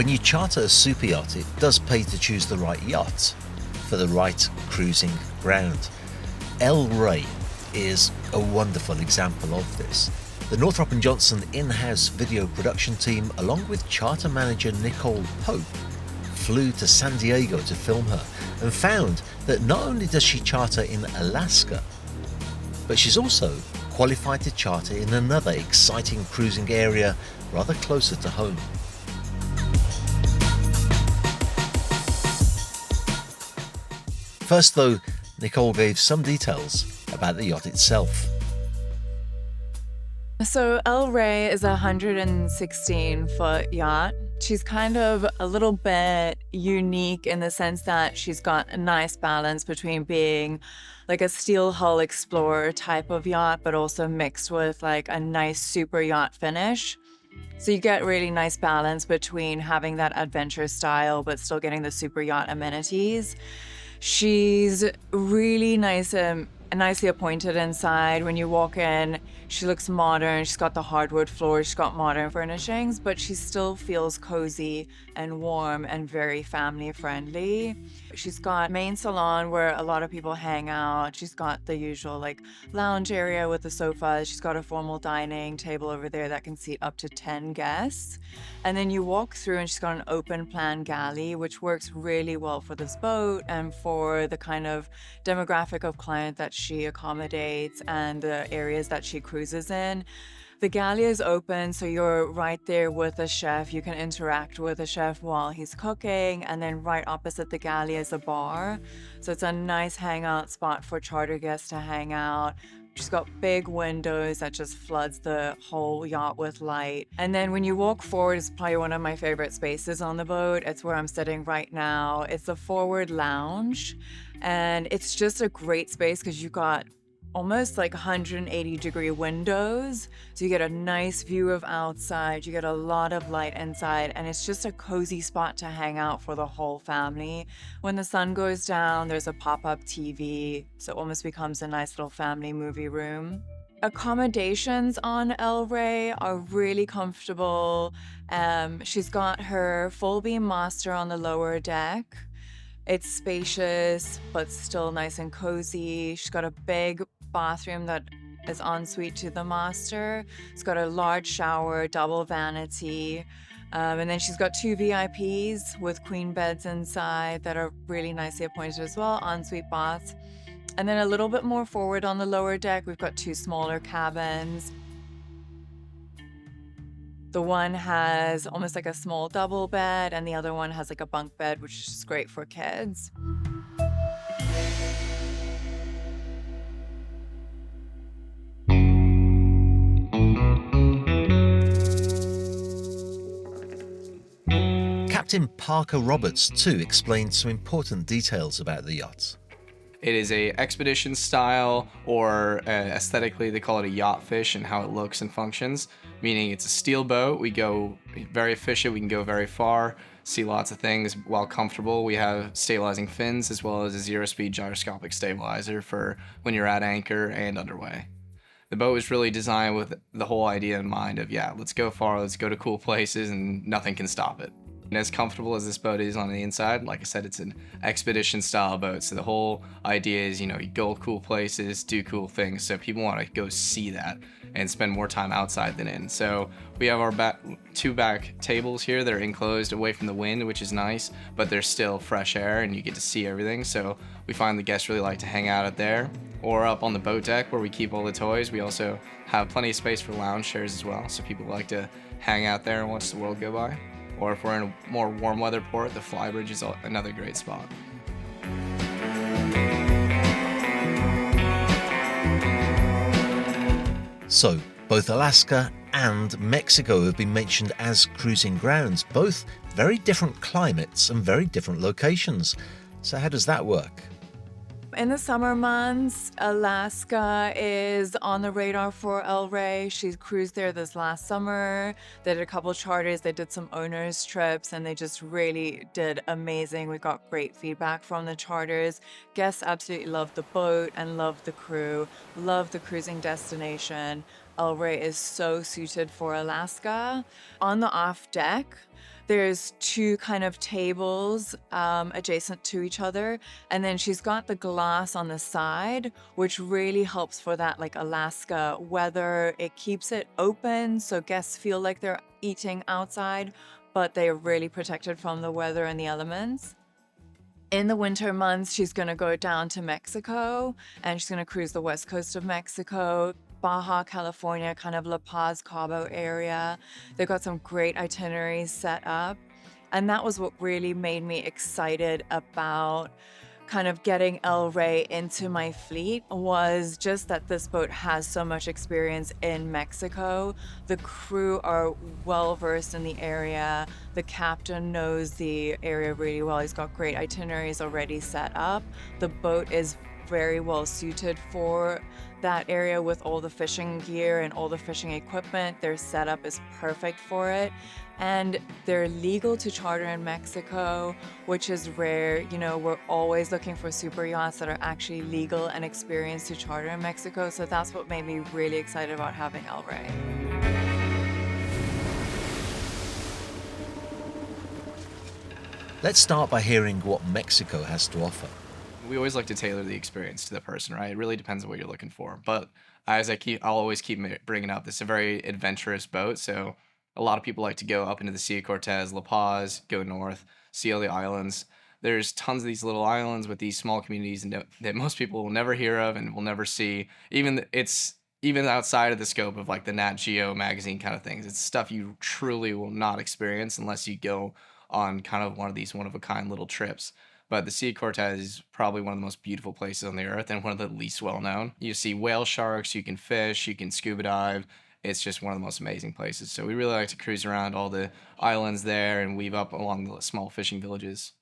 When you charter a super yacht, it does pay to choose the right yacht for the right cruising ground. El Rey is a wonderful example of this. The Northrop & Johnson in-house video production team, along with charter manager Nicole Pope, flew to San Diego to film her and found that not only does she charter in Alaska, but she's also qualified to charter in another exciting cruising area rather closer to home. First though, Nicole gave some details about the yacht itself. So El Rey is a 116-foot yacht. She's kind of a little bit unique in the sense that she's got a nice balance between being like a steel hull explorer type of yacht, but also mixed with like a nice super yacht finish. So you get really nice balance between having that adventure style, but still getting the super yacht amenities. She's really nice and nicely appointed inside. When you walk in, she looks modern. She's got the hardwood floors, she's got modern furnishings, but she still feels cozy and warm and very family friendly. She's got main salon where a lot of people hang out. She's got the usual like lounge area with the sofas. She's got a formal dining table over there that can seat up to 10 guests. And then you walk through and she's got an open plan galley, which works really well for this boat and for the kind of demographic of client that she accommodates and the areas that she cruises in. The galley is open, so you're right there with a chef. You can interact with a chef while he's cooking, and then right opposite the galley is a bar. So it's a nice hangout spot for charter guests to hang out. She's got big windows that just floods the whole yacht with light. And then when you walk forward, it's probably one of my favorite spaces on the boat. It's where I'm sitting right now. It's the forward lounge, and it's just a great space because you've got almost like 180-degree windows. So you get a nice view of outside, you get a lot of light inside, and it's just a cozy spot to hang out for the whole family. When the sun goes down, there's a pop-up TV, so it almost becomes a nice little family movie room. Accommodations on El Rey are really comfortable. She's got her full beam master on the lower deck. It's spacious, but still nice and cozy. She's got a big bathroom that is ensuite to the master. It's got a large shower, double vanity. And then she's got 2 VIPs with queen beds inside that are really nicely appointed as well, ensuite baths. And then a little bit more forward on the lower deck, we've got 2 smaller cabins. The one has almost like a small double bed, and the other one has like a bunk bed, which is just great for kids. Captain Parker Roberts too explained some important details about the yacht. It is a expedition style, or aesthetically they call it a yacht fish and how it looks and functions, meaning it's a steel boat. We go very efficient, we can go very far, see lots of things while comfortable. We have stabilizing fins as well as a 0-speed gyroscopic stabilizer for when you're at anchor and underway. The boat was really designed with the whole idea in mind of, yeah, let's go far, let's go to cool places, and nothing can stop it. And as comfortable as this boat is on the inside, like I said, it's an expedition style boat. So the whole idea is, you go cool places, do cool things. So people want to go see that and spend more time outside than in. So we have our 2 back tables here that are enclosed away from the wind, which is nice, but there's still fresh air and you get to see everything. So we find the guests really like to hang out there or up on the boat deck where we keep all the toys. We also have plenty of space for lounge chairs as well. So people like to hang out there and watch the world go by. Or if we're in a more warm weather port, the flybridge is another great spot. So, both Alaska and Mexico have been mentioned as cruising grounds, both very different climates and very different locations. So how does that work? In the summer months, Alaska is on the radar for El Rey. She cruised there this last summer. They did a couple charters. They did some owners trips, and they just really did amazing. We got great feedback from the charters. Guests absolutely loved the boat and loved the crew, loved the cruising destination. El Rey is so suited for Alaska. On the off deck, There's two kind of tables adjacent to each other, and then she's got the glass on the side, which really helps for that like Alaska weather. It keeps it open so guests feel like they're eating outside, but they're really protected from the weather and the elements. In the winter months, she's going to go down to Mexico, and she's going to cruise the west coast of Mexico, Baja California, kind of La Paz, Cabo area. They've got some great itineraries set up. And that was what really made me excited about kind of getting El Rey into my fleet, was just that this boat has so much experience in Mexico. The crew are well versed in the area. The captain knows the area really well. He's got great itineraries already set up. The boat is very well suited for that area with all the fishing gear and all the fishing equipment. Their setup is perfect for it. And they're legal to charter in Mexico, which is rare. You know, we're always looking for super yachts that are actually legal and experienced to charter in Mexico. So that's what made me really excited about having El Rey. Let's start by hearing what Mexico has to offer. We always like to tailor the experience to the person, right? It really depends on what you're looking for. But I'll always keep bringing up, this is a very adventurous boat. So a lot of people like to go up into the Sea of Cortez, La Paz, go north, see all the islands. There's tons of these little islands with these small communities that most people will never hear of and will never see. Even outside of the scope of like the Nat Geo magazine kind of things. It's stuff you truly will not experience unless you go on kind of one of these one-of-a-kind little trips. But the Sea of Cortez is probably one of the most beautiful places on the earth and one of the least well-known. You see whale sharks, you can fish, you can scuba dive. It's just one of the most amazing places. So we really like to cruise around all the islands there and weave up along the small fishing villages.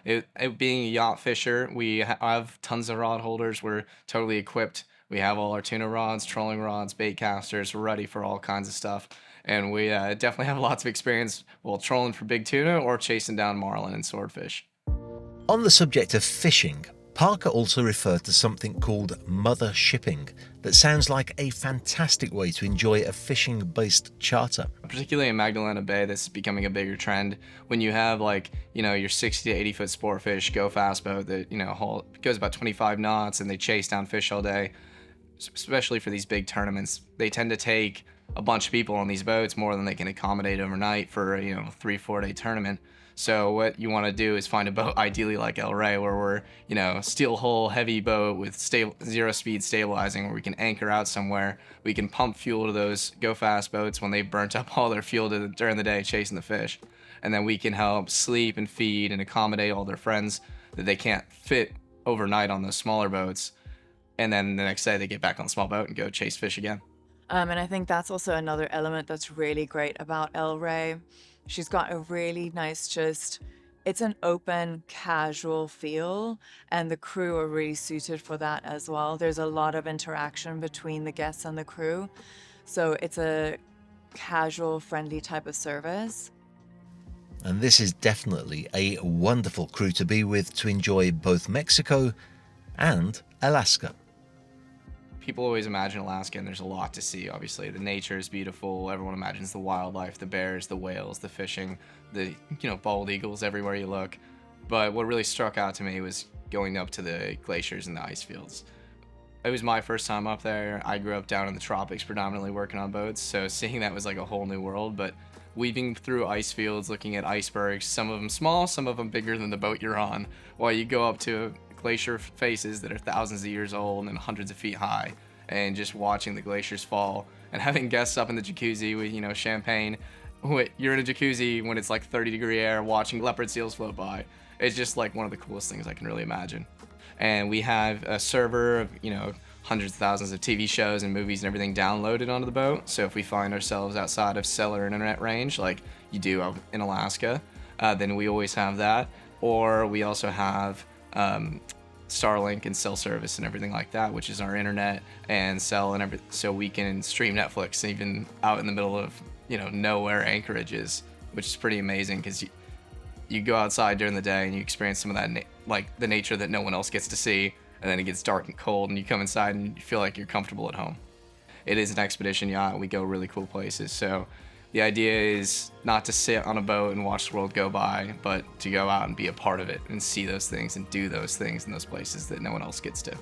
It being a yacht fisher, we have tons of rod holders. We're totally equipped. We have all our tuna rods, trolling rods, bait casters. We're ready for all kinds of stuff. And we definitely have lots of experience, well, trolling for big tuna or chasing down marlin and swordfish. On the subject of fishing, Parker also referred to something called mother shipping that sounds like a fantastic way to enjoy a fishing-based charter. Particularly in Magdalena Bay, this is becoming a bigger trend. When you have your 60 to 80 foot sport fish, go fast boat that, goes about 25 knots and they chase down fish all day, especially for these big tournaments, they tend to take a bunch of people on these boats, more than they can accommodate overnight for a 3-4 day tournament. So what you want to do is find a boat ideally like El Rey, where we're steel hull heavy boat with zero speed stabilizing, where we can anchor out somewhere. We can pump fuel to those go fast boats when they've burnt up all their fuel during the day chasing the fish, and then we can help sleep and feed and accommodate all their friends that they can't fit overnight on those smaller boats. And then the next day they get back on the small boat and go chase fish again. And I think that's also another element that's really great about El Rey. She's got a really nice, it's an open, casual feel, and the crew are really suited for that as well. There's a lot of interaction between the guests and the crew. So it's a casual, friendly type of service. And this is definitely a wonderful crew to be with to enjoy both Mexico and Alaska. People always imagine Alaska, and there's a lot to see, obviously. The nature is beautiful. Everyone imagines the wildlife, the bears, the whales, the fishing, the bald eagles everywhere you look. But what really struck out to me was going up to the glaciers and the ice fields. It was my first time up there. I grew up down in the tropics, predominantly working on boats, so seeing that was like a whole new world. But weaving through ice fields, looking at icebergs, some of them small, some of them bigger than the boat you're on, while you go up to glacier faces that are thousands of years old and hundreds of feet high, and just watching the glaciers fall and having guests up in the jacuzzi with champagne. You're in a jacuzzi when it's like 30-degree air, watching leopard seals float by. It's just like one of the coolest things I can really imagine. And we have a server of hundreds of thousands of TV shows and movies and everything downloaded onto the boat. So if we find ourselves outside of cellular internet range, like you do out in Alaska, then we always have that. Or we also have Starlink and cell service and everything like that, which is our internet and cell and everything, so we can stream Netflix even out in the middle of nowhere anchorages, which is pretty amazing because you go outside during the day and you experience some of that the nature that no one else gets to see, and then it gets dark and cold and you come inside and you feel like you're comfortable at home. It is an expedition yacht. We go really cool places, so The idea is not to sit on a boat and watch the world go by, but to go out and be a part of it and see those things and do those things in those places that no one else gets to.